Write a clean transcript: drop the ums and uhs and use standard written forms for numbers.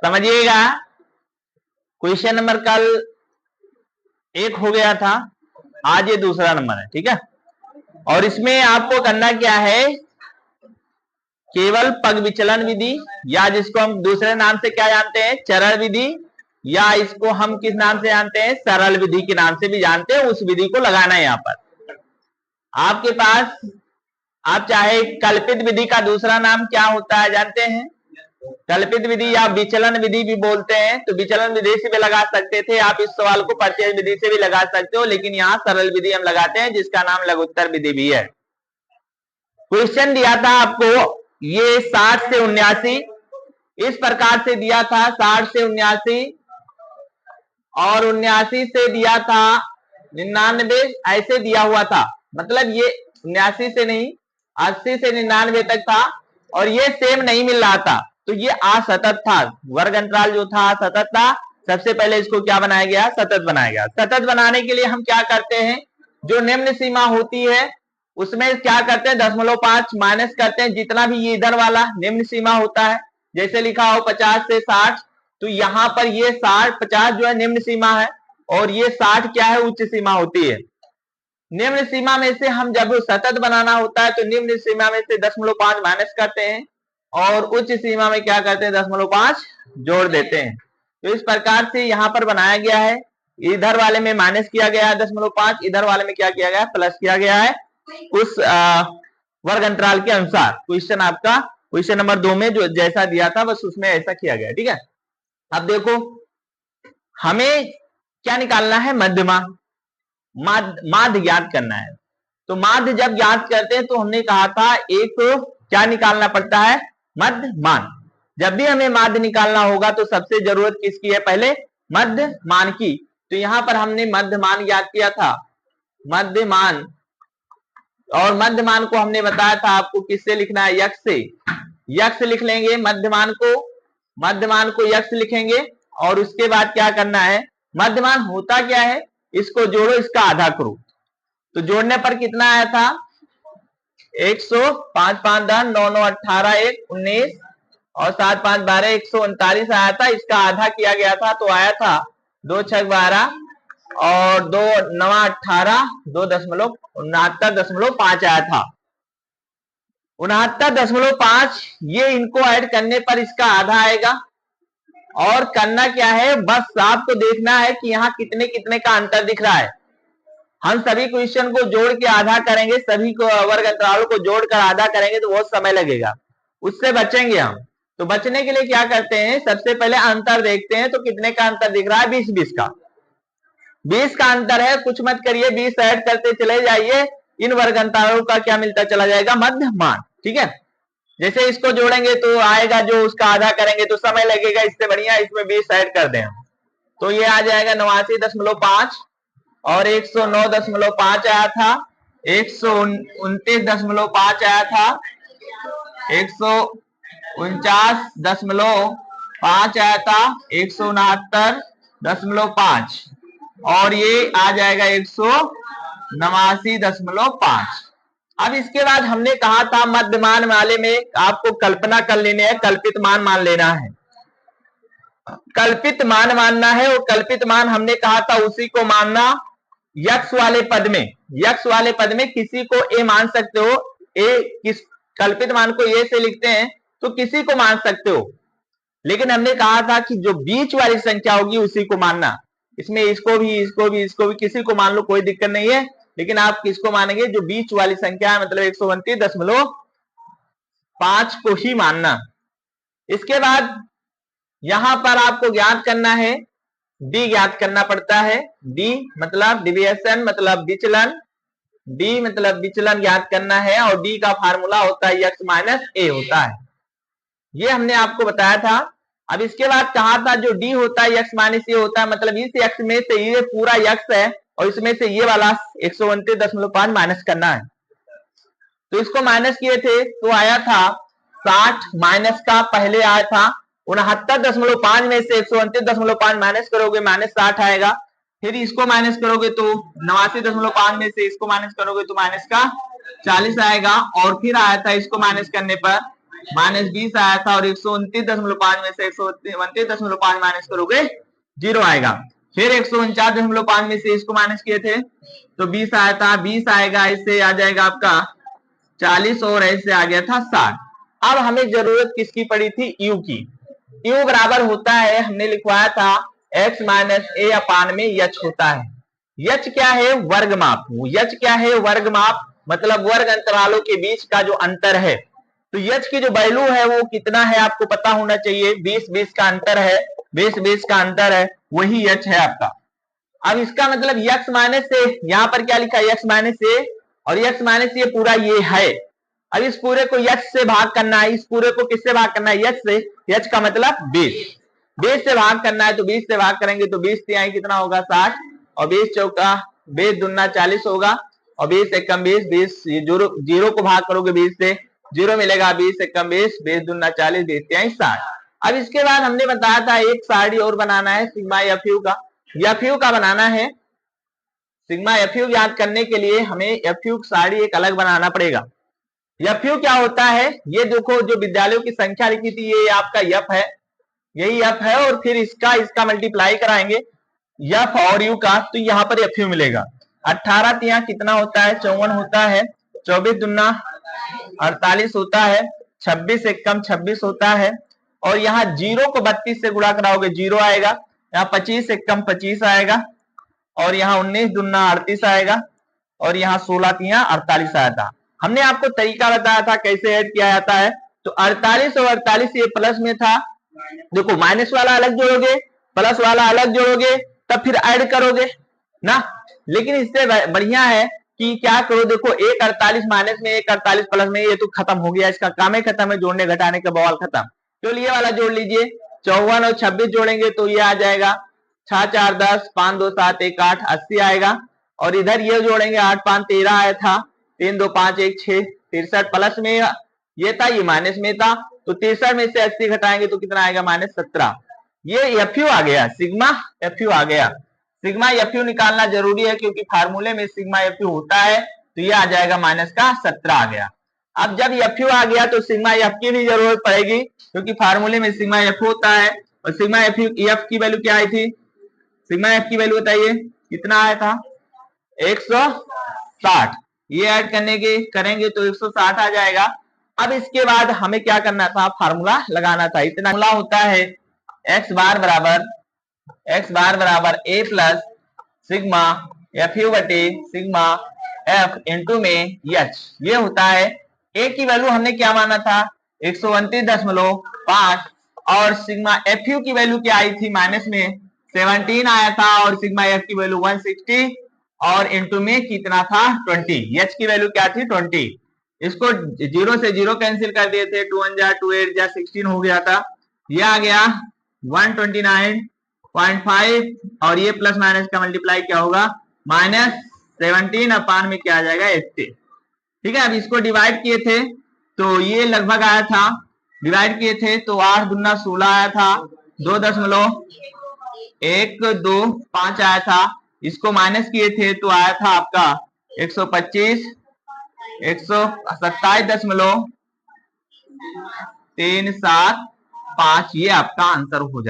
समझिएगा, question number कल 1 हो गया था, आज ये दूसरा नंबर है, ठीक है। और इसमें आपको करना क्या है, केवल पग विचलन विधि, या जिसको हम दूसरे नाम से क्या जानते हैं, चरण विधि, या इसको हम किस नाम से जानते हैं, सरल विधि के नाम से भी जानते हैं, उस विधि को लगाना है यहाँ पर आपके पास। आप चाहे कल्पित विधि का दूसरा नाम क्या होता है जानते हैं, कल्पित विधि या विचलन विधि भी बोलते हैं, तो विचलन विधि से भी लगा सकते थे आप इस सवाल को, प्रत्यय विधि से भी लगा सकते हो, लेकिन यहाँ सरल विधि हम लगाते हैं जिसका नाम लघुत्तर विधि भी है। क्वेश्चन दिया था आपको ये 60 से 79 इस प्रकार से दिया था, 60 से 79 और 79 से दिया था 99, ऐसे दिया हुआ था, मतलब ये 79 से नहीं 80 से 99 तक था, और ये सेम नहीं मिल रहा था, तो ये असतत था, वर्ग अंतराल जो था असतत था। सबसे पहले इसको क्या बनाया गया, सतत बनाया गया। सतत बनाने के लिए हम क्या करते हैं, जो निम्न सीमा होती है उसमें क्या करते हैं, 0.5 माइनस करते हैं, जितना भी ये इधर वाला निम्न सीमा होता है, जैसे लिखा हो 50 से 60, तो यहाँ पर ये 50 जो है निम्न सीमा है, और ये 60 क्या है, उच्च सीमा होती है। निम्न सीमा में से हम जब सतत बनाना होता है तो निम्न सीमा में से 0.5 माइनस करते हैं, और उच्च सीमा में क्या करते हैं, 0.5 जोड़ देते हैं। तो इस प्रकार से यहाँ पर बनाया गया है, इधर वाले में माइनस किया गया है 0.5, इधर वाले में क्या किया गया है, प्लस किया गया है, उस वर्ग अंतराल के अनुसार। क्वेश्चन आपका क्वेश्चन नंबर 2 में जो जैसा दिया था बस उसमें ऐसा किया गया, ठीक है। अब देखो हमें क्या निकालना है, मध्यमान, माध्य ज्ञात करना है। तो माध्य जब ज्ञात करते हैं तो हमने कहा था एक क्या निकालना पड़ता है, मध्यमान। जब भी हमें माध्य निकालना होगा तो सबसे जरूरत किसकी है, पहले मध्यमान की। तो यहाँ पर हमने मध्यमान ज्ञात किया था, मध्यमान, और मध्यमान को हमने बताया था आपको किससे लिखना है, यक्ष से। यक्ष लिख लेंगे मध्यमान को यक्ष लिखेंगे, और उसके बाद क्या करना है, मध्यमान होता क्या है, इसको जोड़ो, इसका आधा करो। तो जोड़ने पर कितना आया था, 100, 5 5 10, 9 9 18, 1 19 और 7 5 12, 139 आया था। इसका आधा किया गया था तो आया था 2 6 12 और 2 9 18, 2.69.5 आया था, 69.5। ये इनको ऐड करने पर इसका आधा आएगा। और करना क्या है, बस आपको देखना है कि यहाँ कितने कितने का अंतर दिख रहा है। हम सभी क्वेश्चन को जोड़ के आधा करेंगे, सभी को वर्ग अंतरालों को जोड़कर आधा करेंगे तो बहुत समय लगेगा, उससे बचेंगे हम। तो बचने के लिए क्या करते हैं, सबसे पहले अंतर देखते हैं, तो कितने का अंतर दिख रहा है, 20 का 20 का अंतर है। कुछ मत करिए, 20 ऐड करते चले जाइए, इन वर्ग अंतरालों का क्या मिलता चला जाएगा, मध्यमान, ठीक है। जैसे इसको जोड़ेंगे तो आएगा, जो उसका आधा करेंगे तो समय लगेगा, इससे बढ़िया इसमें 20 ऐड कर दें, तो ये आ जाएगा 89.5 और 109.5 आया था, 129.5 आया था, 149.5 आया था, 169.5 और ये आ जाएगा 189.5। अब इसके बाद हमने कहा था मध्यमान वाले में आपको कल्पना कर लेने हैं, कल्पित मान मान लेना है, कल्पित मान मानना है। और कल्पित मान हमने कहा था उसी को मानना यक्ष वाले पद में, यक्ष वाले पद में किसी को ए मान सकते हो, ए किस कल्पित मान को ए से लिखते हैं तो किसी को मान सकते हो, लेकिन हमने कहा था कि जो बीच वाली संख्या होगी उसी को मानना। इसमें इसको भी किसी को मान लो, कोई दिक्कत नहीं है, लेकिन आप किसको मानेंगे, जो बीच वाली संख्या है, मतलब 129.5 को ही मानना। इसके बाद यहां पर आपको ज्ञात करना है, डी ज्ञात करना पड़ता है, डी मतलब डिविएशन मतलब विचलन, डी मतलब विचलन ज्ञात करना है, और डी का फार्मूला होता है यक्स माइनस ए होता है, ये हमने आपको बताया था। अब इसके बाद कहा था जो डी होता है यक्स माइनस ए होता है, मतलब इस यक्स में से ये पूरा यक्स है और इसमें से ये वाला 129.5 माइनस करना है। तो इसको माइनस किए थे तो आया था 60, माइनस का पहले आया था 69.5 में से 129.5 माइनस करोगे -60 आएगा, फिर इसको माइनस करोगे तो 89.5 में से इसको माइनस करोगे तो माइनस का 40 आएगा, और फिर आया था इसको माइनस करने पर -20 आया था और 129.5 में से 129.5 माइनस करोगे 0 आएगा। फिर 149.5 में से इसको माइनस किए थे तो 20 आया था, 20 आएगा, इससे आ जाएगा आपका 40 और ऐसे आ गया था 60। अब हमें जरूरत किसकी पड़ी थी? यू की। यू बराबर होता है, हमने लिखवाया था x माइनस ए अपान में यच होता है। यच क्या है? वर्ग माप। यच क्या है? वर्ग माप, मतलब वर्ग अंतरालों के बीच का जो अंतर है। तो यच की जो वैल्यू है वो कितना है आपको पता होना चाहिए। 20-20 का अंतर है, 20-20 का अंतर है, वही यच है आपका। अब इसका मतलब यक्स माइनस से, यहां पर क्या लिखा है? यक्स माइनस से, और यक्स माइनस ये पूरा ये है। अब इस पूरे को यक्स से भाग करना है। इस पूरे को किससे भाग करना है? यक्स से। यक्स का मतलब 20। 20 से भाग करना है तो 20 से भाग करेंगे तो 20 तिहाई कितना होगा? 60, और 20 चौका 20 दूना 40 होगा, और 20 एकम 20, 20 जीरो को भाग करोगे 20 से, 0 मिलेगा। 20 एकम 20, 20 दूना 40, 20 तिहाई 60। अब इसके बाद हमने बताया था एक साड़ी और बनाना है सिग्मा एफ यू का। एफ यू का बनाना है। सिग्मा एफ यू याद करने के लिए हमें एफ यू साड़ी एक अलग बनाना पड़ेगा। एफ यू क्या होता है? ये देखो, जो विद्यालयों की संख्या लिखी थी ये आपका एफ है, यही एफ है, और फिर इसका मल्टीप्लाई कराएंगे एफ और यू का, तो यहाँ पर एफ यू मिलेगा। 18 तिया कितना होता है? 54 होता है, 24 दुना 48 होता है, 26 एकम 26 होता है, और यहाँ 0 को 32 से गुणा कराओगे 0 आएगा, यहाँ 25 एकम 25 आएगा, और यहाँ 19 दुना 38 आएगा, और यहाँ 16 तिया 48 आया था। हमने आपको तरीका बताया था कैसे ऐड किया जाता है। तो 48 और 48 ये प्लस में था, देखो माइनस वाला अलग जोड़ोगे, प्लस वाला अलग जोड़ोगे, तब फिर ऐड करोगे ना। लेकिन इससे बढ़िया है कि क्या करो, देखो एक 48 माइनस में, एक 48 प्लस में, ये तो खत्म हो गया, इसका काम ही खत्म है, जोड़ने घटाने का बवाल खत्म। तो ये वाला जोड़ लीजिए, 54 और 26 जोड़ेंगे तो ये आ जाएगा 6 4 10, 5 2 7 1 8, 80 आएगा। और इधर ये जोड़ेंगे 8 5 13 आया था, 3 2 5 1 6, 63 प्लस में ये था, ये माइनस में था, तो 63 में से 80 घटाएंगे तो कितना आएगा? -17। ये एफ यू आ गया, सिग्मा एफ यू आ गया। सिग्मा एफ यू निकालना जरूरी है क्योंकि फार्मूले में सिग्मा एफ यू होता है, तो ये आ जाएगा -17 आ गया। अब जब एफ यू आ गया तो सिग्मा एफ की भी जरूरत पड़ेगी क्योंकि फार्मूले में सिग्मा एफ होता है, और सिग्मा एफ की वैल्यू क्या आई थी? सिग्मा एफ की वैल्यू बताइए कितना आया था? 160। ये ऐड करने के करेंगे तो 160 आ जाएगा। अब इसके बाद हमें क्या करना था? फार्मूला लगाना था। इतना फार्मूला होता है x बार बराबर a plus sigma F you बटे सिग्मा एफ इंटू में एच। ये होता है। a की वैल्यू हमने क्या माना था? 129.5, और सिग्मा एफ यू की वैल्यू क्या आई थी? माइनस में 17 आया था, और सिग्मा एफ की वैल्यू 160, और इंटू में कितना था? 20। एच की वैल्यू क्या थी? 20। इसको 0 से 0 कैंसिल कर दिए थे, 2 1 जा 2 8 जा 16 हो गया था। ये आ गया 129.5, और ये प्लस माइनस का मल्टीप्लाई क्या होगा? -17 अपान में क्या आ जाएगा? 80। ठीक है। अब इसको डिवाइड किए थे तो ये लगभग आया था, डिवाइड किए थे तो 8 दूना 16 आया था, 2.125 आया था। इसको माइनस किए थे तो आया था आपका 125, 127.375, ये आपका आंसर हो जाएगा।